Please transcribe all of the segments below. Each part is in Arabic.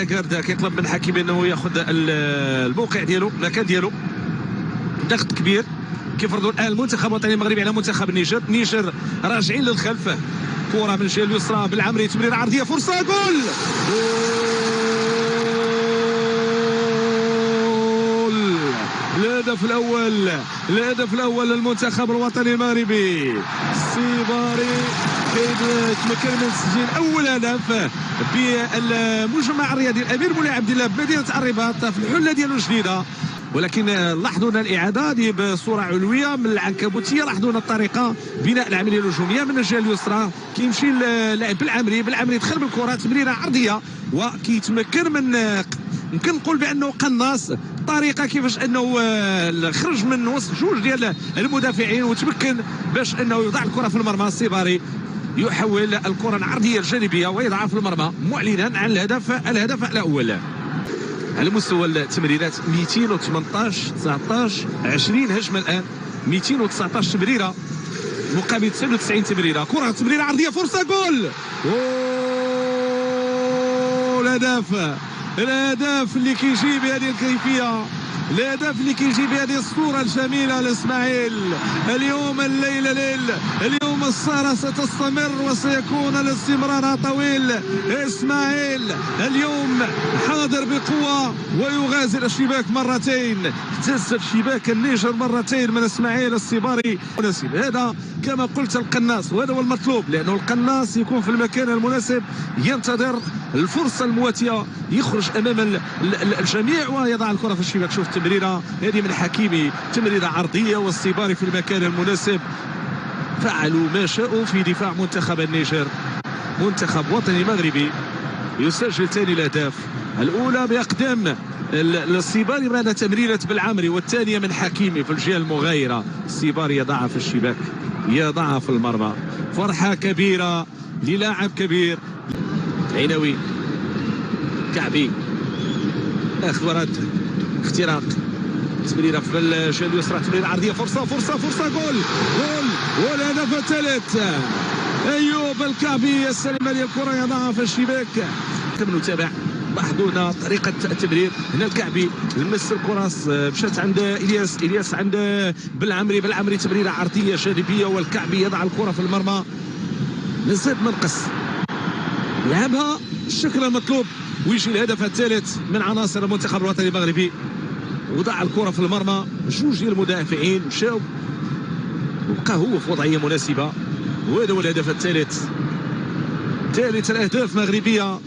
اكارد كيطلب من حكيمي انه ياخذ الموقع ديالو، المكان ديالو. ضغط كبير كيفرضوا الان المنتخب الوطني المغربي على منتخب النيجر. النيجر راجعين للخلف. كره من الجهه اليسرى بالعمري، تمريره عرضيه، فرصه جول. الهدف الاول للمنتخب الوطني المغربي. السيباري كيتمكن من تسجيل اول هدف بالمجمع الرياضي الامير مولاي عبد الله بمدينه الرباط في الحله ديالو الجديده. ولكن لاحظوا الاعاده هذه بصوره علويه من العنكبوتيه. لاحظوا الطريقه بناء العمليه الهجوميه من الجهه اليسرى. كيمشي اللاعب بالعمري دخل بالكره، تمريره عرضيه، وكيتمكن من يمكن نقول بانه قناص طريقه كيفاش انه خرج من وسط جوج ديال المدافعين وتمكن باش انه يضع الكره في المرمى. السيباري يحول الكره العرضيه الجانبيه ويضعها في المرمى، معلنا عن الهدف الاول. على مستوى التمريرات 218 19 20 هجمه الان، 219 تمريره مقابل 99 تمريره. كره تمريره عرضيه، فرصه جول. الهدف اللي كيجي بهذه الكيفيه، الهدف اللي كيجي بهذه الصوره الجميله لاسماعيل. اليوم الليله ليل، اليوم السهره ستستمر وسيكون الاستمرار طويل. اسماعيل اليوم حاضر بقوه ويغازل الشباك مرتين، اهتز شباك النيجر مرتين من اسماعيل السيباري. هذا كما قلت القناص، وهذا هو المطلوب، لانه القناص يكون في المكان المناسب، ينتظر الفرصه المواتيه، يخرج امام الجميع ويضع الكره في الشباك. شوف التمريره هذه من حكيمي، تمريره عرضيه والسيباري في المكان المناسب. فعلوا ما شاءوا في دفاع منتخب النيجر. منتخب وطني مغربي يسجل ثاني الاهداف، الاولى باقدام السيباري بعد تمريره بالعمري، والثانيه من حكيمي في الجهه المغايره. السيباري يضعها في الشباك، يضعها في المرمى. فرحه كبيره للاعب كبير. عينوي، كعبي، اخذ ورد، اختراق، تمريره في الجهه اليسرى، تمريره عرضيه، فرصه جول. والهدف الثالث. ايوب الكعبي يستلم هذه الكره، يضعها في الشباك. نتابع، لاحظونا طريقه التمرير. هنا الكعبي لمس الكره، مشات عند الياس عند بالعمري، تمريره عرضيه جانبيه، والكعبي يضع الكره في المرمى. نزيد منقص، لعبها الشكل المطلوب، ويجي الهدف الثالث من عناصر المنتخب الوطني المغربي. وضع الكره في المرمى، جوج ديال المدافعين مشاو وبقى هو في وضعيه مناسبه. وهذا هو الهدف الثالث، ثالث الاهداف مغربيه.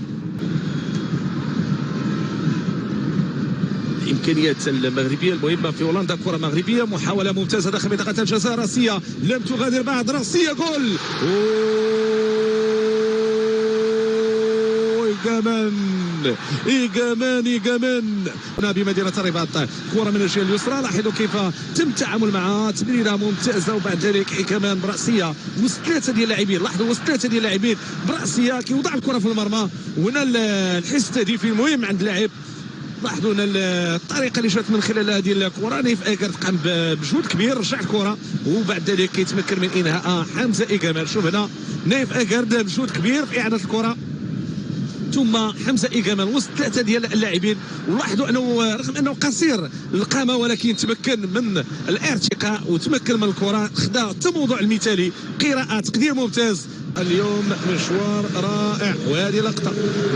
الامكانيات المغربيه المهمه في هولندا. كره مغربيه، محاوله ممتازه داخل منطقه الجزاء، راسيه لم تغادر بعد، راسيه جول. إيجامان بمدينة الرباط. كرة من الجهة اليسرى، لاحظوا كيف تم التعامل معها، تمريرة ممتازة، وبعد ذلك إيجامان برأسية وسط ثلاثة ديال اللاعبين. لاحظوا وسط ثلاثة ديال اللاعبين برأسية كيوضع الكرة في المرمى. وهنا الحس التهديفي المهم عند اللاعب. لاحظوا الطريقة اللي جات من خلال هذه الكرة. نايف اكارد قام بمجهود كبير، رجع الكرة وبعد ذلك كيتمكن من إنهاء حمزة إيجامان. شوف هنا نايف اكارد مجهود كبير في إعادة الكرة، ثم حمزه إيجامان وسط ثلاثه ديال اللاعبين. ولاحظوا انه رغم انه قصير القامه ولكن تمكن من الارتقاء وتمكن من الكره، خدا التموضع المثالي، قراءه، تقدير ممتاز. اليوم مشوار رائع، وهذه لقطه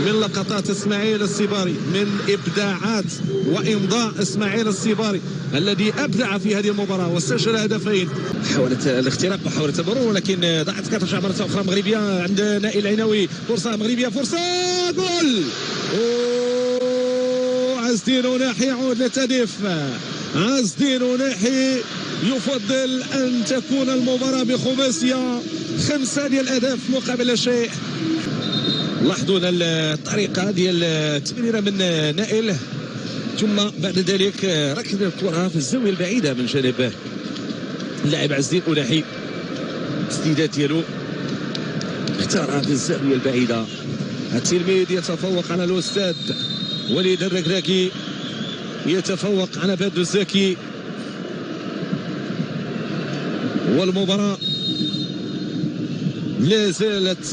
من لقطات اسماعيل السيباري، من ابداعات وامضاء اسماعيل السيباري الذي ابدع في هذه المباراه وسجل هدفين. حاولت الاختراق وحاولت المرور، ولكن ضاعت. كترجع مره اخرى مغربيه عند نائل عينوي، فرصه مغربيه، فرصه جول. عزدين ناحي يعود للتهديف. عزدين ناحي يفضل ان تكون المباراه بخماسيه، 5 ديال الاهداف مقابل لا شيء. لاحظوا الطريقه ديال التمريره من نائل، ثم بعد ذلك ركن الكره في الزاويه البعيده من جانب اللاعب عزدين أناحي. التسديدات ديالو اختارها في الزاويه البعيده. التلميذ يتفوق على الاستاذ وليد الركراكي، يتفوق على بدر الزكي. والمباراه لا زالت